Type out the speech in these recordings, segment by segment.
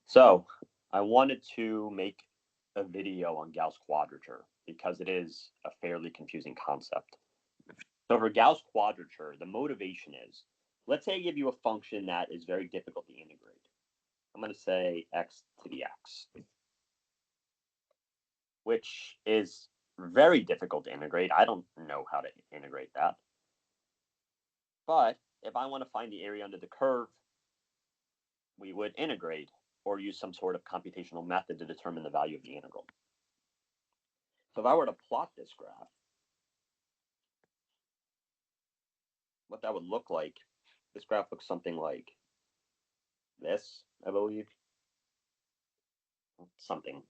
So I wanted to make a video on Gauss quadrature because it is a fairly confusing concept. So for Gauss quadrature, the motivation is, let's say I give you a function that is very difficult to integrate. I'm going to say x to the x, which is very difficult to integrate. I don't know how to integrate that. But if I want to find the area under the curve, we would integrate or use some sort of computational method to determine the value of the integral. So if I were to plot this graph, what that would look like, this graph looks something like this, I believe. Something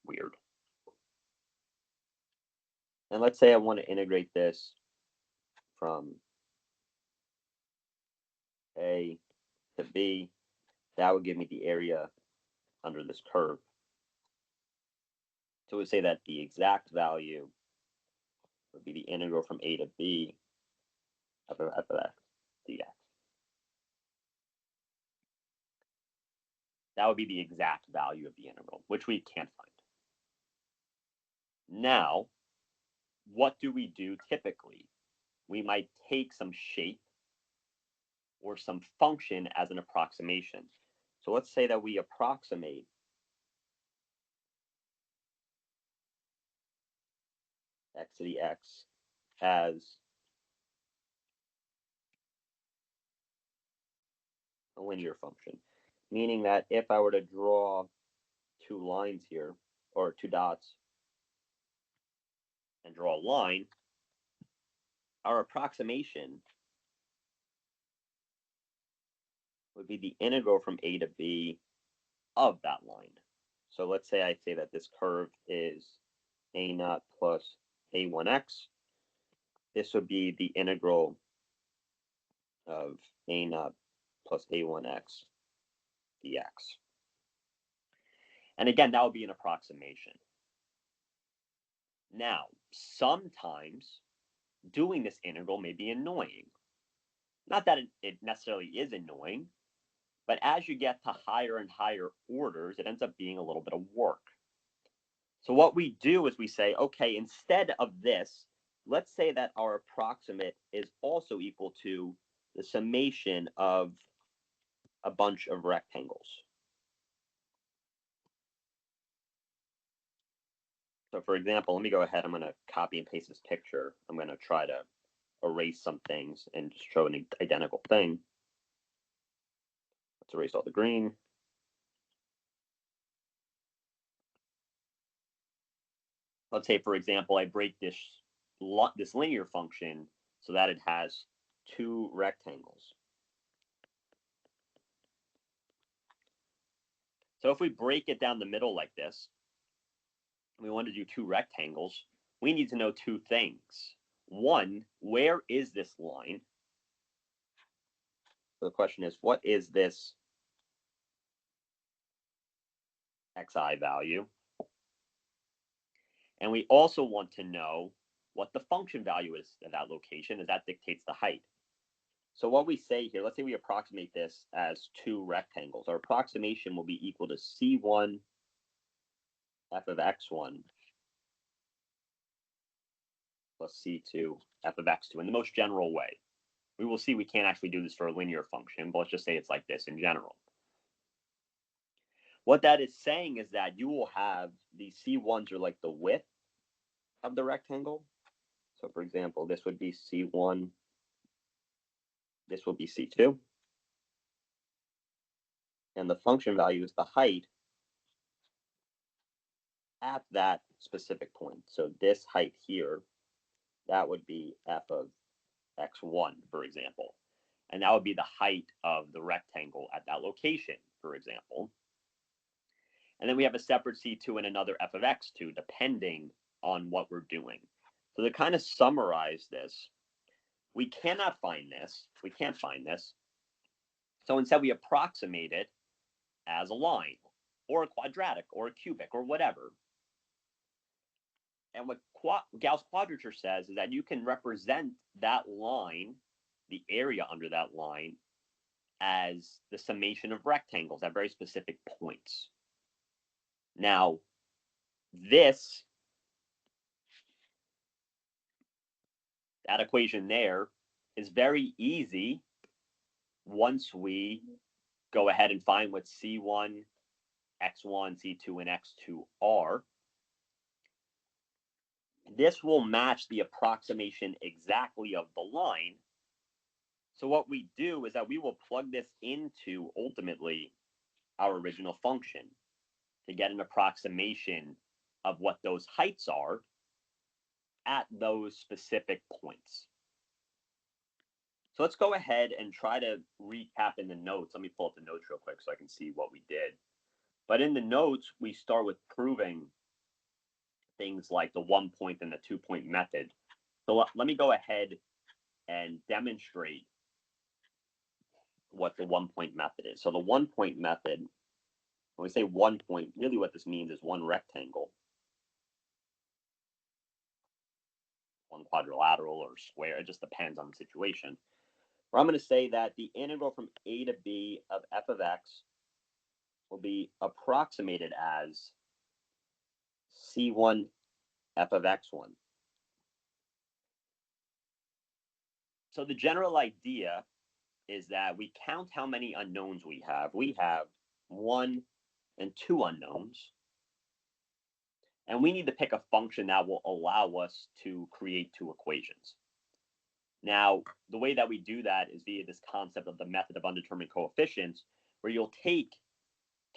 weird. And let's say I want to integrate this from A to B. That would give me the area under this curve. So we say that the exact value would be the integral from A to B of f of x dx. That would be the exact value of the integral, which we can't find. Now, what do we do typically? We might take some shape or some function as an approximation. So let's say that we approximate x to the x as a linear function, meaning that if I were to draw two lines here, or two dots, and draw a line, our approximation would be the integral from A to B of that line. So let's say I say that this curve is a naught plus a1x. This would be the integral of a naught plus a1x dx. And again, that would be an approximation. Now, sometimes doing this integral may be annoying. Not that it necessarily is annoying, but as you get to higher and higher orders, it ends up being a little bit of work. So what we do is we say, okay, instead of this, let's say that our approximate is also equal to the summation of a bunch of rectangles. So for example, let me go ahead. I'm going to copy and paste this picture. I'm going to try to erase some things and just show an identical thing. Let's erase all the green. Let's say, for example, I break this linear function so that it has two rectangles. So if we break it down the middle like this, we want to do two rectangles, we need to know two things. One, where is this line? So the question is, what is this xi value? And we also want to know what the function value is at that location, as that dictates the height. So what we say here, let's say we approximate this as two rectangles. Our approximation will be equal to C1 f of x1 plus C2 f of x2 in the most general way. We will see we can't actually do this for a linear function, but let's just say it's like this in general. What that is saying is that you will have these C1s are like the width of the rectangle. So for example, this would be C1, this will be C2. And the function value is the height at that specific point. So this height here, that would be f of x1, for example. And that would be the height of the rectangle at that location, for example. And then we have a separate C2 and another f of x2, depending on what we're doing. So to kind of summarize this, we cannot find this. We can't find this. So instead, we approximate it as a line, or a quadratic, or a cubic, or whatever. And what Gauss quadrature says is that you can represent that line, the area under that line, as the summation of rectangles at very specific points. Now, that equation there is very easy once we go ahead and find what C1, X1, C2, and X2 are. This will match the approximation exactly of the line. So what we do is that we will plug this into, ultimately, our original function to get an approximation of what those heights are at those specific points. So let's go ahead and try to recap in the notes. Let me pull up the notes real quick so I can see what we did. But in the notes, we start with proving things like the 1 point and the 2 point method. So let me go ahead and demonstrate what the 1 point method is. So the 1 point method, when we say 1 point, really what this means is one rectangle, one quadrilateral or square. It just depends on the situation. Where I'm going to say that the integral from a to b of f of x will be approximated as c1 f of x1. So the general idea is that we count how many unknowns we have. We have 1 and 2 unknowns. And we need to pick a function that will allow us to create 2 equations. Now, the way that we do that is via this concept of the method of undetermined coefficients, where you'll take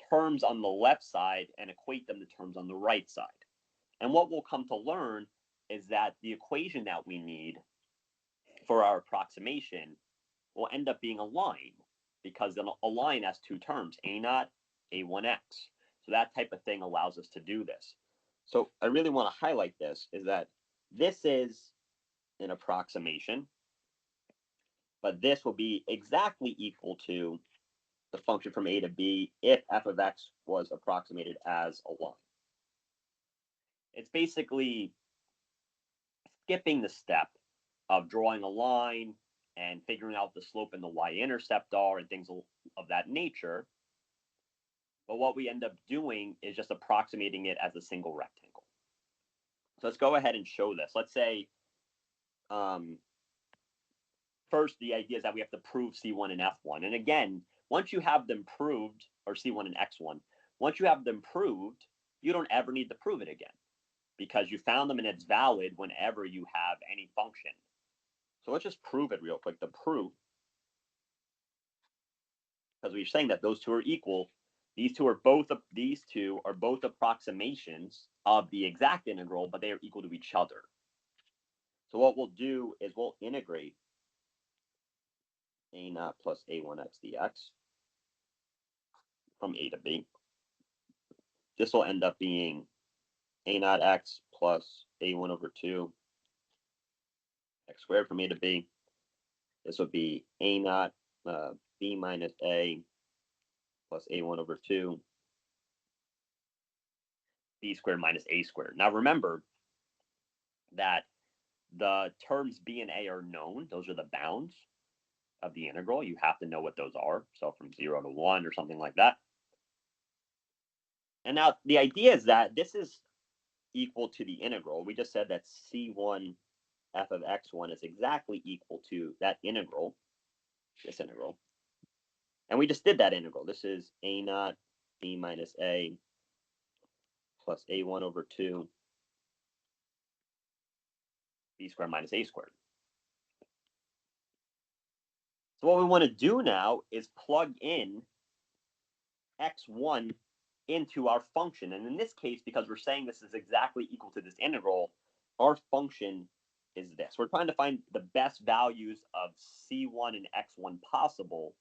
terms on the left side and equate them to terms on the right side. And what we'll come to learn is that the equation that we need for our approximation will end up being a line, because a line has 2 terms, a0, a1x. So that type of thing allows us to do this. So I really want to highlight this, is that this is an approximation, but this will be exactly equal to the function from a to b if f of x was approximated as a line. It's basically skipping the step of drawing a line and figuring out the slope and the y-intercept are and things of that nature. But what we end up doing is just approximating it as a single rectangle. So let's go ahead and show this. Let's say, first, the idea is that we have to prove C1 and F1. And again, once you have them proved, or C1 and X1, once you have them proved, you don't ever need to prove it again, because you found them and it's valid whenever you have any function. So let's just prove it real quick. The proof, because we're saying that those two are equal. These two are both approximations of the exact integral, but they are equal to each other. So what we'll do is we'll integrate a0 plus a1x dx from a to b. This will end up being a0 x plus a1 over 2 x squared from a to b. This would be a0 b minus a plus a1 over 2 b squared minus a squared. Now remember that the terms b and a are known. Those are the bounds of the integral. You have to know what those are. So from 0 to 1 or something like that. And now the idea is that this is equal to the integral. We just said that c1 f of x1 is exactly equal to that integral, this integral. And we just did that integral. This is a0 b minus a plus a1 over 2 b squared minus a squared. So what we want to do now is plug in x1 into our function. And in this case, because we're saying this is exactly equal to this integral, our function is this. We're trying to find the best values of c1 and x1 possible,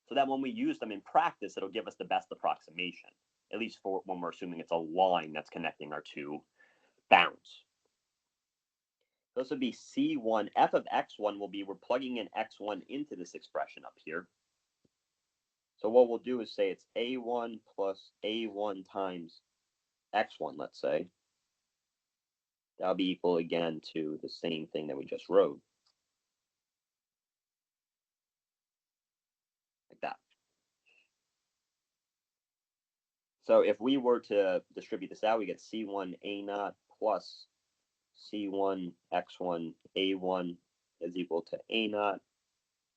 so that when we use them in practice, it'll give us the best approximation, at least for when we're assuming it's a line that's connecting our 2 bounds. This would be c1. F of x1 will be, we're plugging in x1 into this expression up here. So what we'll do is say it's a1 plus a1 times x1, let's say. That'll be equal again to the same thing that we just wrote. So if we were to distribute this out, we get C1 A naught plus C1 X1 A1 is equal to A naught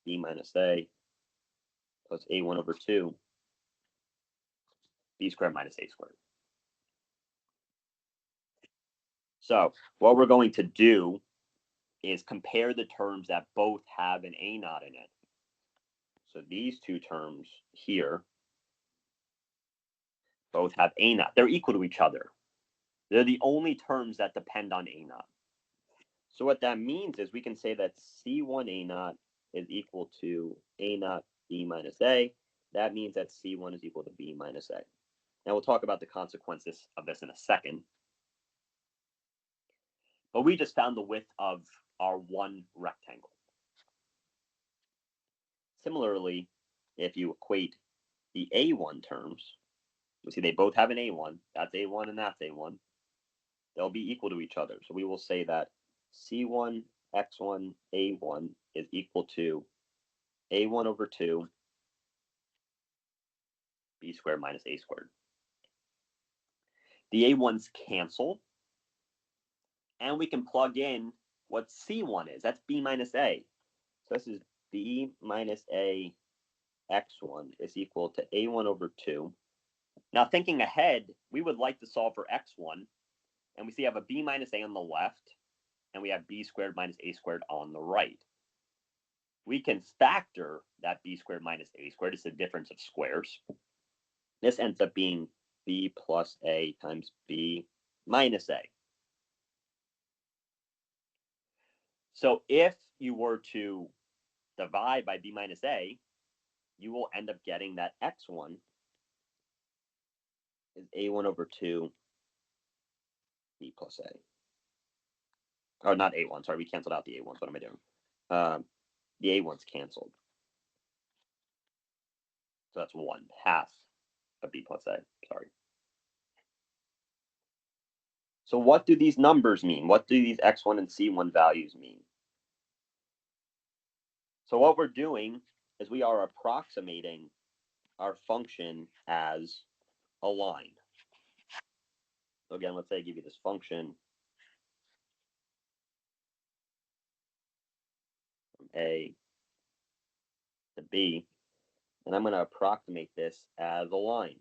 B minus A plus A1 over 2 B squared minus A squared. So what we're going to do is compare the terms that both have an A naught in it. So these two terms here both have A naught. They're equal to each other. They're the only terms that depend on A naught. So what that means is we can say that C1 A naught is equal to A naught B minus A. That means that C1 is equal to B minus A. Now we'll talk about the consequences of this in a second. But we just found the width of our one rectangle. Similarly, if you equate the A1 terms, you see they both have an A1. That's A1 and that's A1. They'll be equal to each other. So we will say that C1 X1 A1 is equal to A1 over 2 B squared minus A squared. The A1s cancel, and we can plug in what C1 is. That's B minus A. So this is B minus A X1 is equal to A1 over 2. Now thinking ahead, we would like to solve for X1, and we see we have a B minus A on the left, and we have B squared minus A squared on the right. We can factor that B squared minus A squared. It's the difference of squares. This ends up being B plus A times B minus A. So if you were to divide by B minus A, you will end up getting that X1 is A1 over 2 B plus A. Or not A1, sorry, we canceled out the A1s. What am I doing? The A1's canceled. So that's 1/2 of B plus A, sorry. So what do these numbers mean? What do these X1 and C1 values mean? So what we're doing is we are approximating our function as a line. So again, let's say I give you this function from A to B, and I'm going to approximate this as a line.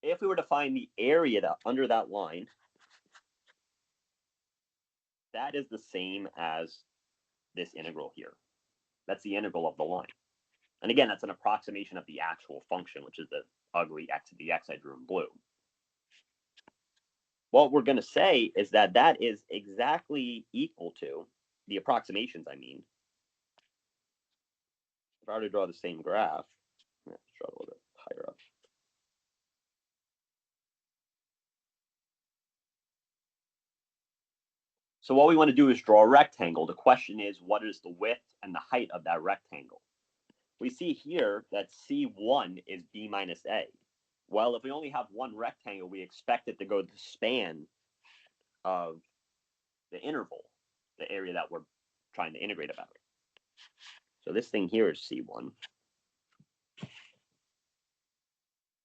If we were to find the area under that line, that is the same as this integral here. That's the integral of the line. And again, that's an approximation of the actual function, which is the ugly x to the x I drew in blue. What we're going to say is that that is exactly equal to the approximations, I mean. If I were to draw the same graph, let's draw it a little bit higher up. So what we want to do is draw a rectangle. The question is, what is the width and the height of that rectangle? We see here that C1 is B minus A. Well, if we only have one rectangle, we expect it to go the span of the interval, the area that we're trying to integrate about. So this thing here is C1.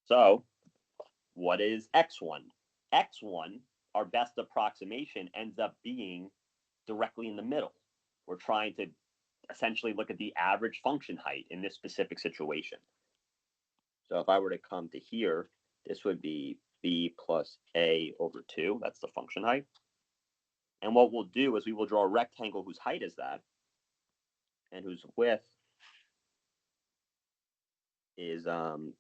So what is X1? X1, our best approximation, ends up being directly in the middle. We're trying to essentially look at the average function height in this specific situation. So if I were to come to here, this would be B plus A over 2. That's the function height. And what we'll do is we will draw a rectangle whose height is that and whose width is the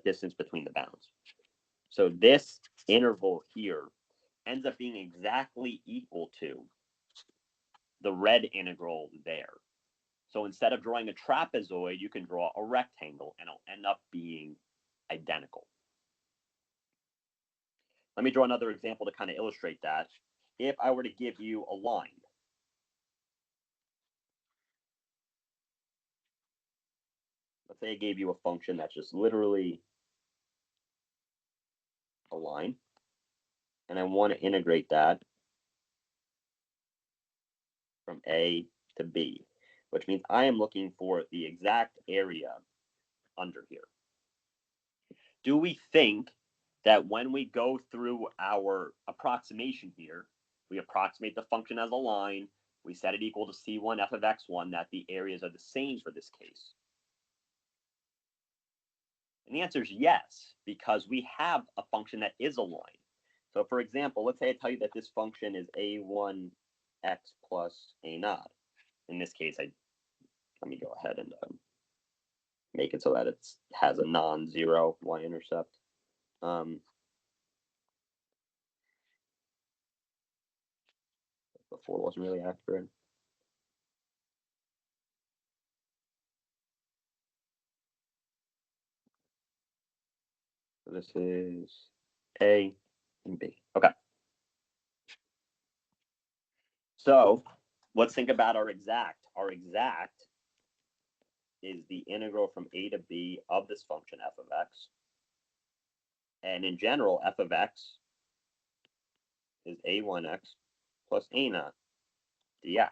distance between the bounds. So this interval here ends up being exactly equal to the red integral there. So instead of drawing a trapezoid, you can draw a rectangle, and it'll end up being identical. Let me draw another example to kind of illustrate that. If I were to give you a line, let's say I gave you a function that's just literally a line, and I want to integrate that from A to B, which means I am looking for the exact area under here. Do we think that when we go through our approximation here, we approximate the function as a line, we set it equal to C1 f of x1, that the areas are the same for this case? And the answer is yes, because we have a function that is a line. So for example, let's say I tell you that this function is a1 x plus a naught. In this case, let me go ahead and make it so that it has a non-zero y-intercept. Before wasn't really accurate. So this is A and B. Okay. So let's think about our exact. Our exact is the integral from A to B of this function f of x. And in general, f of x is a1x plus a naught dx.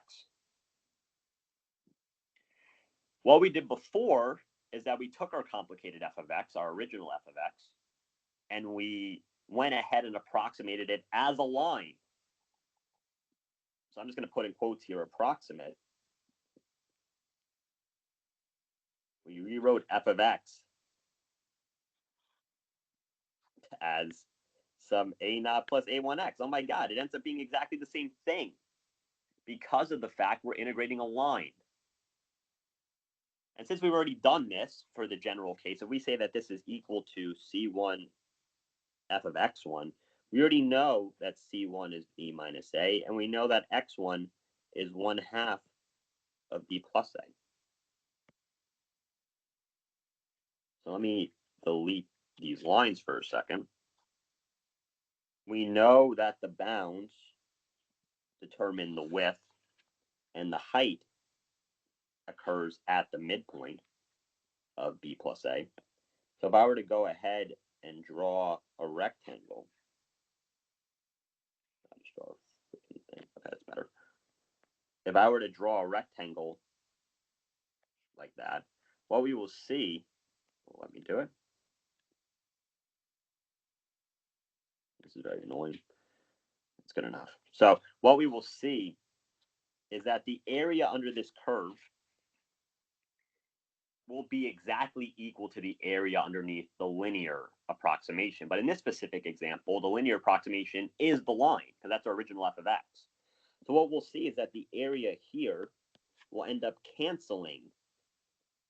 What we did before is that we took our complicated f of x, our original f of x, and we went ahead and approximated it as a line. So I'm just going to put in quotes here, approximate. We rewrote f of x as some a naught plus a1x. Oh my God, it ends up being exactly the same thing because of the fact we're integrating a line. And since we've already done this for the general case, if we say that this is equal to C1 f of x1, we already know that C1 is B minus A, and we know that x1 is 1/2 of B plus A. So let me delete these lines for a second. We know that the bounds determine the width, and the height occurs at the midpoint of B plus A. So if I were to go ahead and draw a rectangle, I'll just draw a thing. Okay, that's better. If I were to draw a rectangle like that, what we will see, well, let me do it. This is very annoying. It's good enough. So what we will see is that the area under this curve will be exactly equal to the area underneath the linear approximation. But in this specific example, the linear approximation is the line, because that's our original f of x. So what we'll see is that the area here will end up canceling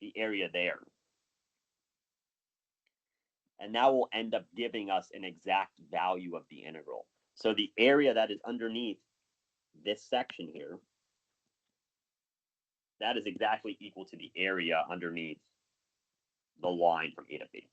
the area there. And that will end up giving us an exact value of the integral. So the area that is underneath this section here, that is exactly equal to the area underneath the line from A to B.